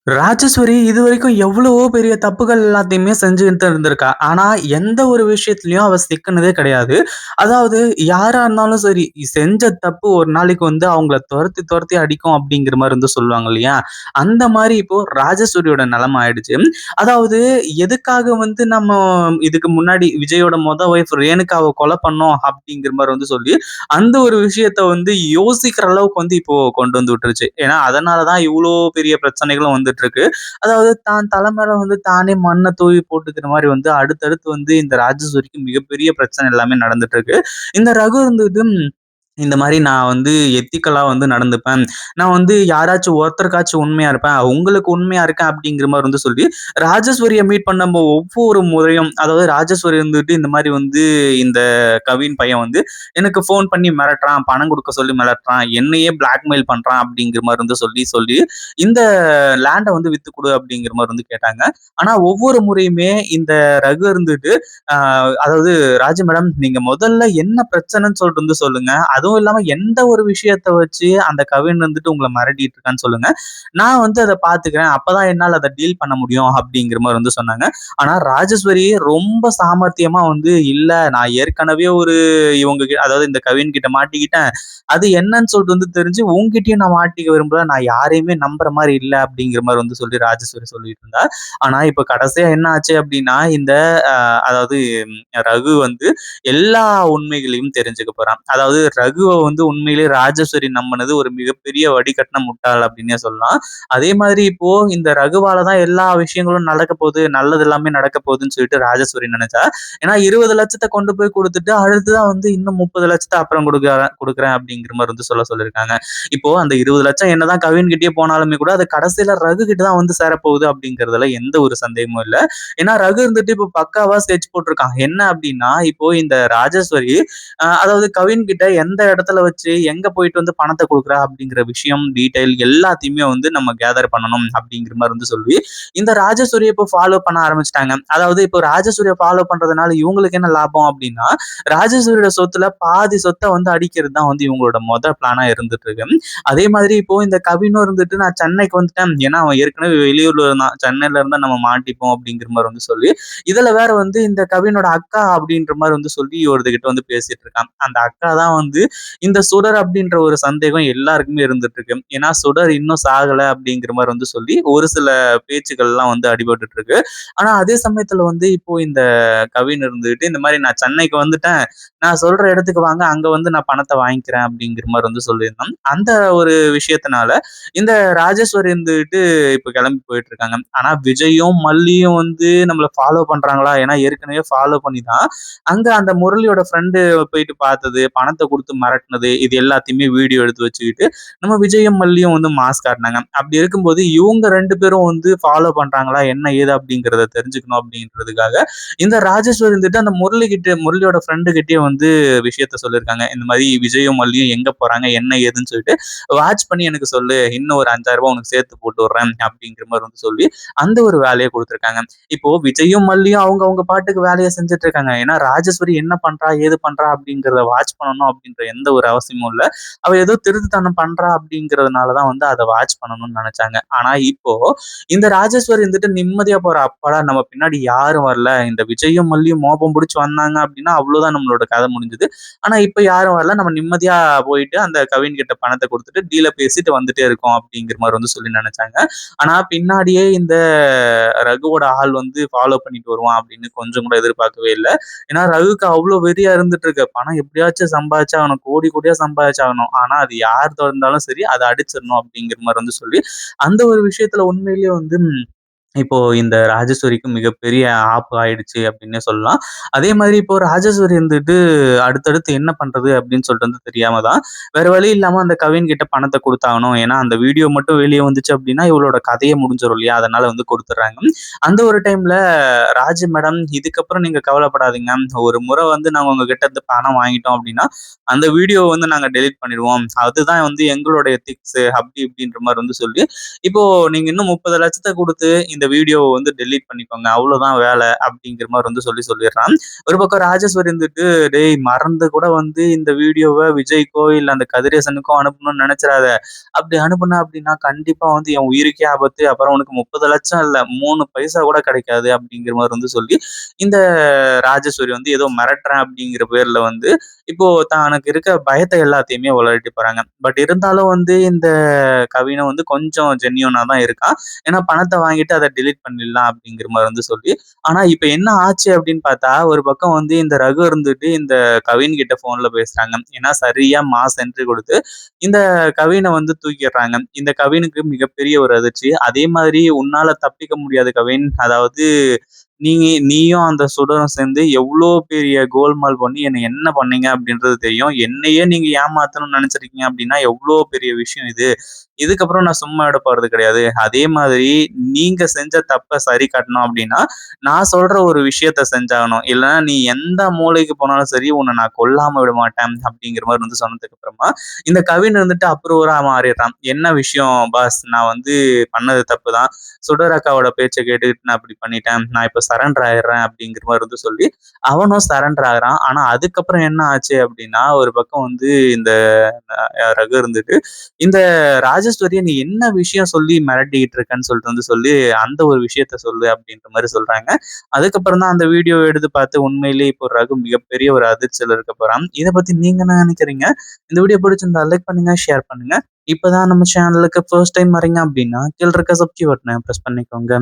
ராஜேஸ்வரி இதுவரைக்கும் எவ்வளவோ பெரிய தப்புகள் எல்லாத்தையுமே செஞ்சுகிட்டு இருந்திருக்கா. ஆனா, எந்த ஒரு விஷயத்திலயும் அவ சிக்குனதே கிடையாது. அதாவது யாரா இருந்தாலும் சரி, செஞ்ச தப்பு ஒரு நாளைக்கு அவங்கள தொரத்தி தொரத்தி அடிக்கும் அப்படிங்கிற மாரி சொல்லுவாங்க இல்லையா? அந்த மாரி இப்போ ராஜேஸ்வரியோட நிலைமை ஆயிடுச்சு. அதாவது எதுக்காக நம்ம இதுக்கு முன்னாடி விஜயோட ஒய்ஃப் ரேணுகாவ கொலை பண்ணோம் அப்படிங்கிற மாரி சொல்லி, அந்த ஒரு விஷயத்த யோசிக்கிற அளவுக்கு இப்போ கொண்டு வந்து விட்டுருச்சு. ஏன்னா, அதனால தான் இவ்ளோ பெரிய பிரச்சனைகளும் வந்துட்டு இருக்கு. அதாவது தான் தல மேல தானே மண்ண தூவி போட்டுக்கிற மாரி அடுத்தடுத்து இந்த ராஜேஸ்வரிக்கு மிகப்பெரிய பிரச்சனை எல்லாமே நடந்துட்டு இருக்கு. இந்த ரகு இந்த மாரி நான் எத்திக்கலா நடந்துப்பேன். நான் யாராச்சும் ஒருத்தருக்காச்சும் உண்மையா இருப்பேன். உங்களுக்கு உண்மையா இருக்கேன் அப்படிங்கிற மாரி சொல்லி, ராஜேஸ்வரிய மீட் பண்ண ஒவ்வொரு முறையும், அதாவது ராஜேஸ்வரி இந்த மாரி இந்த கவின் பையன் எனக்கு ஃபோன் பண்ணி மிரட்டுறான், பணம் குடுக்க சொல்லி மிரட்டுறான், என்னையே பிளாக்மெயில் பண்றான் அப்படிங்கிற மாரி சொல்லி சொல்லி, இந்த லேண்ட வித்து குடு அப்படிங்கிற மாரி கேட்டாங்க. ஆனா ஒவ்வொரு முறையுமே இந்த ரகு அ அதாவது ராஜு மேடம் நீங்க முதல்ல என்ன பிரச்சனைன்னு சொல்லிட்டு சொல்லுங்க. அதுவும் இல்லாம எந்த ஒரு விஷயத்த வச்சு அந்த கவின் உங்கள மிரட்டிட்டு இருக்கான்னு சொல்லுங்க. நான் அத பார்த்துக்கிறேன். அப்பதான் என்னால அத டீல் பண்ண முடியும் அப்படிங்கிற மாரி சொன்னாங்க. ஆனா ராஜேஸ்வரி ரொம்ப சாமர்த்தியமா இல்ல நான் ஏற்கனவே அதாவது இந்த கவின் கிட்ட மாட்டிக்கிட்டேன். அது என்னன்னு சொல்லிட்டு தெரிஞ்சு உன்கிட்டயும் நான் மாட்டிக்க விரும்பல. நான் யாரையுமே நம்புற மாரி இல்ல அப்படிங்கிற மாரி சொல்லி ராஜேஸ்வரி சொல்லிட்டு இருந்தா. ஆனா இப்ப கடைசியா என்ன ஆச்சு அப்படின்னா, இந்த அதாவது ரகு எல்லா உண்மைகளையும் தெரிஞ்சுக்க போறான். அதாவது ரகுவ உண்மையிலேயே ராஜேஸ்வரி நம்பினது ஒரு மிகப்பெரிய வடிகட்டின முட்டாள் அப்படின்னே சொல்லலாம். அதே மாதிரி இப்போ இந்த ரகுவால தான் எல்லா விஷயங்களும் நடக்க போகுது, நல்லது எல்லாமே நடக்க போகுதுன்னு சொல்லிட்டு ராஜேஸ்வரி நினைச்சா. ஏன்னா 20,00,000 கொண்டு போய் குடுத்துட்டு, அடுத்ததான் இன்னும் 30,00,000 அப்புறம் குடுக்குறேன் அப்படிங்கிற மாரி சொல்லியிருக்காங்க. இப்போ அந்த 20,00,000 என்னதான் கவின் கிட்டயே போனாலுமே கூட, அது கடைசியில ரகு கிட்ட தான் சேரப்போகுது அப்படிங்கிறதுல எந்த ஒரு சந்தேகமும் இல்ல. ஏன்னா ரகு இப்போ பக்காவா ஸ்கெட்ச் போட்டிருக்கான். என்ன அப்படின்னா, இப்போ இந்த ராஜேஸ்வரி அதாவது கவின் கிட்ட எந்த இடத்துல வச்சு, எங்க போயிட்டு பணத்த குடுக்குறா அப்படிங்கிற விஷயம், டீட்டெயில் எல்லாத்தையுமே நம்ம கேதர் பண்ணணும் அப்படிங்கிற மாரி சொல்லி, இந்த ராஜேஸ்வரிய இப்போ ஃபாலோ பண்ண ஆரம்பிச்சுட்டாங்க. அதாவது இப்போ ராஜேஸ்வரிய ஃபாலோ பண்றதுனால இவங்களுக்கு என்ன லாபம் அப்படின்னா, ராஜேஸ்வரியோட சொத்துல பாதி சொத்த அடிக்கிறது தான் இவங்களோட பிளானா இருந்துட்டு இருக்கு. அதே மாதிரி இப்போ இந்த கவினும் நான் சென்னைக்கு வந்துட்டேன். ஏன்னா அவன் ஏற்கனவே வெளியூர்ல இருந்தான். சென்னையில இருந்தா நம்ம மாட்டிப்போம் அப்படிங்கிற மாரி சொல்லி, இதுல வேற இந்த கவினோட அக்கா அப்படின்ற மாரி சொல்லி ஒருத்தகிட்ட பேசிட்டு இருக்கான். அந்த அக்கா தான் இந்த சுடர் அப்படின்ற ஒரு சந்தேகம் எல்லாருக்குமே இருந்துட்டு இருக்கு. ஏன்னா சுடர் இன்னும் சாகல அப்படிங்கிற மாரி சொல்லி ஒரு சில பேச்சுக்கள்லாம் அடிபட்டுட்டு இருக்கு. ஆனா அதே சமயத்துல இப்போ இந்த கவின் இந்த மாரி நான் சென்னைக்கு வந்துட்டேன். நான் சொல்ற இடத்துக்கு வாங்க. அங்க நான் பணத்த வாங்கிக்கிறேன் அப்படிங்கிற மாரி சொல்லியிருந்தான். அந்த ஒரு விஷயத்தினால இந்த ராஜேஸ்வரி இப்ப கிளம்பி போயிட்டு இருக்காங்க. ஆனா விஜயும், மல்லியும் நம்மள ஃபாலோ பண்றாங்களா? ஏன்னா ஏற்கனவே ஃபாலோ பண்ணி தான் அங்க அந்த முரளியோட ஃப்ரெண்டு போயிட்டு பார்த்தது, பணத்த குடுத்து மிரட்டுனது, இது எல்லாத்தையுமே வீடியோ எடுத்து வச்சுக்கிட்டு, நம்ம விஜயும், மல்லியும் மாஸ் காட்டுனாங்க. அப்படி இருக்கும்போது இவங்க 2 பேரும் ஃபாலோ பண்றாங்களா? என்ன ஏது அப்படிங்கிறத தெரிஞ்சுக்கணும் அப்படின்றதுக்காக, இந்த ராஜேஸ்வரி அந்த முரளியோட ஃப்ரெண்டு கிட்டயே விஷயத்த சொல்லியிருக்காங்க. இந்த மாரி விஜயும், மல்லியும் எங்க போறாங்க? என்ன ஏதுன்னு சொல்லிட்டு வாட்ச் பண்ணி எனக்கு சொல்லு. இன்னும் ஒரு ரூ. 5,000 உனக்கு சேர்த்து போட்டு விடுறேன் அப்படிங்கிற மாரி சொல்லி, அந்த ஒரு வேலைய குடுத்துருக்காங்க. இப்போ விஜயும், மல்லியும் அவங்க அவங்க பாட்டுக்கு வேலைய செஞ்சுட்டு இருக்காங்க. ஏன்னா ராஜேஸ்வரி என்ன பண்றா? ஏது பண்றா? அப்படிங்கிறத வாட்ச் பண்ணணும் அப்படின்ற எந்த ஒரு அவசியமும் இல்ல. அவ ஏதோ திருட்டுத்தனம் பண்றா அப்படிங்கிறதுனால தான் அத வாட்ச் பண்ணணும்னு நெனச்சாங்க. ஆனா இப்போ இந்த ராஜேஸ்வரி நிம்மதியா போறா. அப்பாடா நம்ம பின்னாடி யாரும் வரல. இந்த விஜயும், மல்லியும் மோப்பம் புடிச்சு வந்தாங்க அப்படின்னா, அவ்வளோதான் நம்மளோட கதை முடிஞ்சுது. ஆனா இப்ப யாரும் வரல. நம்ம நிம்மதியா போயிட்டு அந்த கவின் கிட்ட பணத்த குடுத்துட்டு டீல பேசிட்டு வந்துட்டே இருக்கோம் அப்படிங்கிற மாரி சொல்லி நெனச்சாங்க. ஆனா பின்னாடியே இந்த ரகுவோட ஆள் ஃபாலோ பண்ணிட்டு வருவான் அப்படின்னு கொஞ்சம் கூட எதிர்பார்க்கவே இல்ல. ஏன்னா ரகுக்கு அவ்வளோ வெறியா இருந்துட்டு இருக்கு. பணம் எப்படியாச்சும் சம்பாதிச்சாகணும். கோடி கோடியா சம்பாதிச்சாகணும். ஆனா அது யார் இருந்தாலும் சரி அத அடிச்சிடணும் அப்படிங்கிற மாரி சொல்லி, அந்த ஒரு விஷயத்துல உண்மையிலேயே இப்போ இந்த ராஜேஸ்வரிக்கு மிகப்பெரிய ஆப்பு ஆயிடுச்சு அப்படின்னே சொல்லலாம். அதே மாதிரி இப்போ ராஜேஸ்வரி அடுத்தடுத்து என்ன பண்றது அப்படின்னு சொல்லிட்டு தெரியாம தான், வேற வழி இல்லாம அந்த கவின் கிட்ட பணத்த குடுத்தாகணும். ஏன்னா அந்த வீடியோ மட்டும் வெளிய வந்துச்சு அப்படின்னா, இவளோட கதையே முடிஞ்சிரும் இல்லையா? அதனால குடுத்துடுறாங்க. அந்த ஒரு டைம்ல ராஜு மேடம் இதுக்கப்புறம் நீங்க கவலைப்படாதீங்க. ஒரு முறை நாங்க உங்ககிட்ட இருந்து பணம் வாங்கிட்டோம் அப்படின்னா, அந்த வீடியோ நாங்க டெலீட் பண்ணிடுவோம். அதுதான் எங்களுடைய எத்திக்ஸ் அப்படி இப்படின்ற மாரி சொல்லி, இப்போ நீங்க இன்னும் 30,00,000 குடுத்து இந்த வீடியோவ வந்து டெலீட் பண்ணிக்கோங்க. அவ்வளோதான் வேலை அப்படிங்கிற மாரி வந்து சொல்லிடுறான். ஒரு பக்கம் ராஜேஸ்வரி இருந்துட்டு, "டேய் மறந்து கூட வந்து இந்த வீடியோவ விஜய்க்கோ, இல்ல அந்த கதிரேசனுக்கோ அனுப்பணும்னு நெனச்சிராத. அப்படி அனுப்புன அப்படின்னா கண்டிப்பா வந்து என் உயிருக்கே ஆபத்து. அப்புறம் உனக்கு 30,00,000 இல்ல 3 பைசா கூட கிடைக்காது." அப்படிங்கிற மாரி வந்து சொல்லி, இந்த ராஜேஸ்வரி வந்து ஏதோ மிரட்டுறேன் அப்படிங்கிற பேர்ல வந்து, இப்போ தனக்கு இருக்க பயத்த எல்லாத்தையுமே உளறிட்டு போறாங்க. பட் இருந்தாலும் வந்து இந்த கவினும் வந்து கொஞ்சம் ஜென்யூனா தான் இருக்கான். ஏன்னா பணத்த வாங்கிட்டு அத டெலீட் பண்ணிடலாம் அப்படிங்கிற மாரி வந்து சொல்லி, ஆனா இப்ப என்ன ஆச்சு அப்படின்னு பார்த்தா, ஒரு பக்கம் வந்து இந்த ரகு இருந்துட்டு இந்த கவின் கிட்ட ஃபோன்ல பேசுறாங்க. ஏன்னா சரியா மாஸ் என்ட்ரி குடுத்து, இந்த கவின வந்து தூக்கிடுறாங்க. இந்த கவினுக்கு மிகப்பெரிய ஒரு அதிர்ச்சி. அதே மாதிரி உன்னால தப்பிக்க முடியாது கவின். அதாவது நீயும் அந்த சுடரும் சேர்ந்து எவ்ளோ பெரிய கோல்மால் பண்ணி என்ன என்ன பண்ணீங்க அப்படின்றது தெரியும். என்னையே நீங்க ஏமாத்தணும்னு நெனச்சிருக்கீங்க அப்படின்னா, எவ்ளோ பெரிய விஷயம் இது. இதுக்கப்புறம் நான் சும்மா விட போறது கிடையாது. அதே மாதிரி நீங்க செஞ்ச தப்ப சரி கட்டணும் அப்படின்னா, நான் சொல்ற ஒரு விஷயத்த செஞ்சாகணும். இல்லன்னா நீ எந்த மூலைக்கு போனாலும் சரி, உன்ன நான் கொல்லாம விட மாட்டேன் அப்படிங்கிற மாரி வந்து சொன்னதுக்கு அப்புறமா, இந்த கவின் வந்துட்டு அப்ரூவரா மாறிடுறான். என்ன விஷயம் பாஸ்? நான் வந்து பண்ணது தப்பு தான். சுடர் அக்காவோட பேச்ச கேட்டுக்கிட்டு நான் இப்படி பண்ணிட்டேன். நான் இப்ப சரண்டர் ஆயிடுறேன் அப்படிங்கிற மாரி வந்து சொல்லி, அவனும் சரண்டர் ஆகுறான். ஆனா அதுக்கப்புறம் என்ன ஆச்சு அப்படின்னா, ஒரு பக்கம் வந்து இந்த ரகு இருந்துட்டு, இந்த ராஜேஸ்வரிய நீ என்ன விஷயம் சொல்லி மிரட்டிக்கிட்டு இருக்கன்னு சொல்லிட்டு வந்து சொல்லி, அந்த ஒரு விஷயத்த சொல்லு அப்படின்ற மாரி சொல்றாங்க. அதுக்கப்புறம் தான் அந்த வீடியோ எடுத்து பார்த்து உண்மையிலேயே இப்போ ரகு மிகப்பெரிய ஒரு அதிர்ச்சியில இருக்க போறான். இத பத்தி நீங்க என்ன நினைக்கிறீங்க? இந்த வீடியோ பிடிச்சிருந்தா லைக் பண்ணுங்க, ஷேர் பண்ணுங்க. இப்பதான் நம்ம சேனலுக்கு ஃபர்ஸ்ட் டைம் வரீங்க அப்படின்னா, கீழ இருக்க சப்ஸ்கிரைப் பட்டன பிரஸ் பண்ணிக்கோங்க.